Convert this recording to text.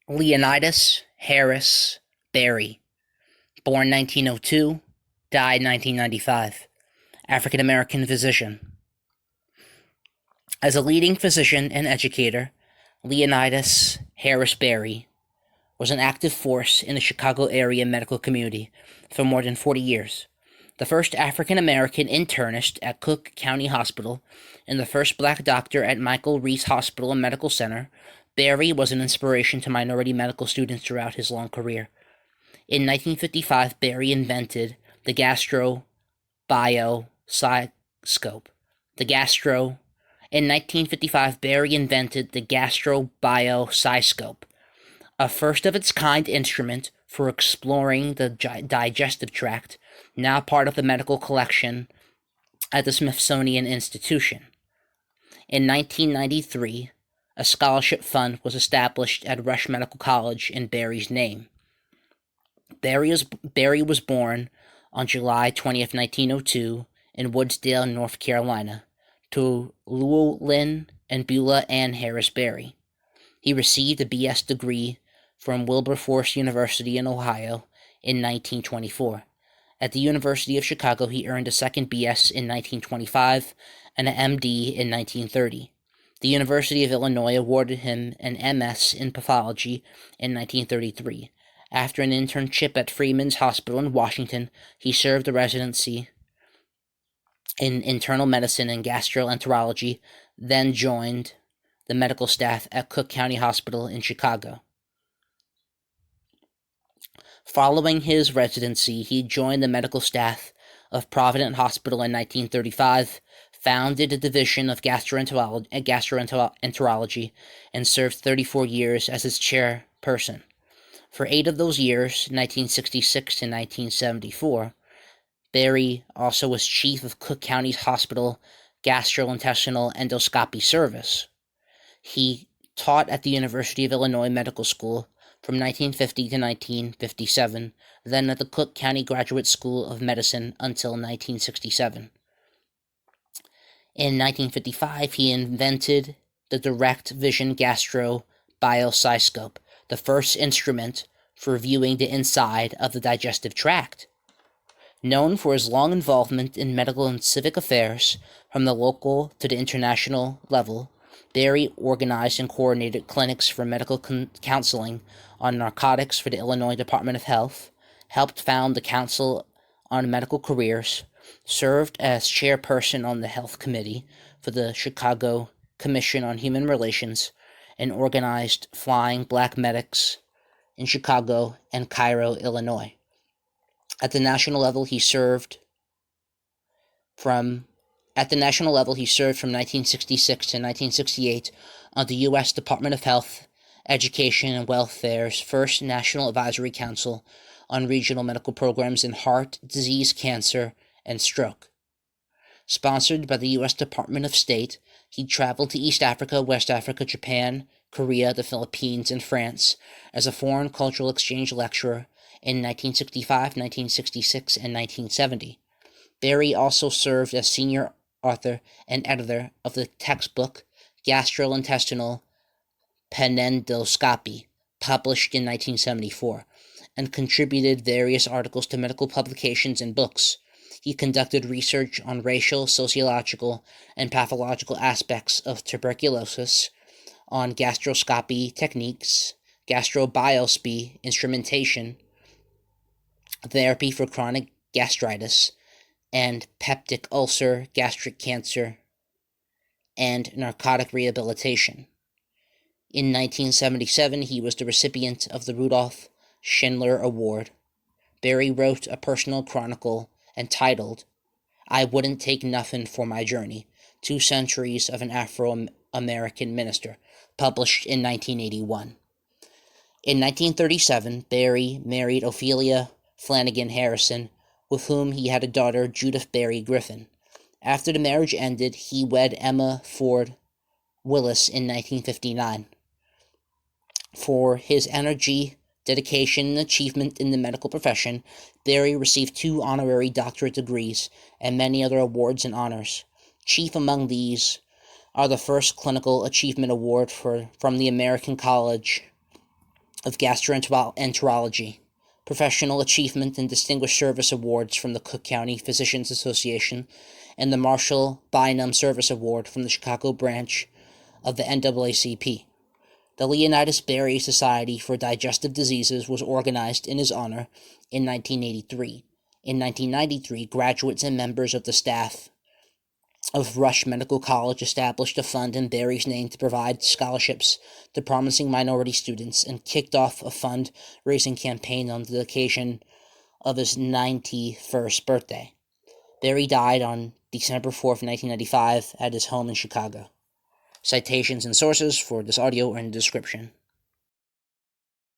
Leonidas Harris Berry, born 1902, died 1995, African American physician. As a leading physician and educator, Leonidas Harris Berry was an active force in the Chicago area medical community for more than 40 years. The first African American internist at Cook County Hospital and the first black doctor at Michael Reese Hospital and Medical Center, Berry was an inspiration to minority medical students throughout his long career. In 1955, Berry invented the gastro-bioscope. The gastro In 1955, Berry invented the gastro-bioscope, a first-of-its-kind instrument for exploring the digestive tract, now part of the medical collection at the Smithsonian Institution. In 1993, a scholarship fund was established at Rush Medical College in Berry's name. Berry was born on July 20th, 1902, in Woodsdale, North Carolina, to Llewellyn and Beulah Ann Harris Berry. He received a B.S. degree from Wilberforce University in Ohio in 1924. At the University of Chicago, he earned a second B.S. in 1925 and an M.D. in 1930. The University of Illinois awarded him an M.S. in pathology in 1933. After an internship at Freeman's Hospital in Washington, he served a residency in internal medicine and gastroenterology, then joined the medical staff at Cook County Hospital in Chicago. Following his residency, he joined the medical staff of Providence Hospital in 1935, founded a division of gastroenterology, and served 34 years as its chairperson. For 8 of those years, 1966 to 1974, Berry also was chief of Cook County Hospital Gastrointestinal Endoscopy Service. He taught at the University of Illinois Medical School from 1950 to 1957, then at the Cook County Graduate School of Medicine until 1967. In 1955, he invented the direct vision gastro-bioscope, the first instrument for viewing the inside of the digestive tract. Known for his long involvement in medical and civic affairs, from the local to the international level, Berry organized and coordinated clinics for medical counseling on narcotics for the Illinois Department of Health, helped found the Council on Medical Careers, served as chairperson on the Health Committee for the Chicago Commission on Human Relations, and organized Flying Black Medics in Chicago and Cairo, Illinois. At the national level, he served from 1966 to 1968 on the U.S. Department of Health, Education, and Welfare's first National Advisory Council on regional medical programs in heart disease, cancer, and stroke. Sponsored by the U.S. Department of State, he traveled to East Africa, West Africa, Japan, Korea, the Philippines, and France as a foreign cultural exchange lecturer in 1965, 1966, and 1970. Berry also served as senior author and editor of the textbook Gastrointestinal Endoscopy, published in 1974, and contributed various articles to medical publications and books. He conducted research on racial, sociological, and pathological aspects of tuberculosis, on gastroscopy techniques, gastrobioscopy instrumentation, therapy for chronic gastritis, and peptic ulcer, gastric cancer, and narcotic rehabilitation. In 1977, he was the recipient of the Rudolph Schindler Award. Berry wrote a personal chronicle entitled, "I Wouldn't Take Nothin' for My Journey, 2 Centuries of an Afro-American Minister," published in 1981. In 1937, Berry married Ophelia Flanagan Harrison, with whom he had a daughter, Judith Berry Griffin. After the marriage ended, he wed Emma Ford Willis in 1959. For his energy, dedication, and achievement in the medical profession, Berry received 2 honorary doctorate degrees and many other awards and honors. Chief among these are the first Clinical Achievement Award from the American College of Gastroenterology, Professional Achievement and Distinguished Service Awards from the Cook County Physicians Association, and the Marshall Bynum Service Award from the Chicago branch of the NAACP. The Leonidas Berry Society for Digestive Diseases was organized in his honor in 1983. In 1993, graduates and members of the staff of Rush Medical College established a fund in Berry's name to provide scholarships to promising minority students and kicked off a fund-raising campaign on the occasion of his 91st birthday. Berry died on December 4th, 1995, at his home in Chicago. Citations and sources for this audio are in the description.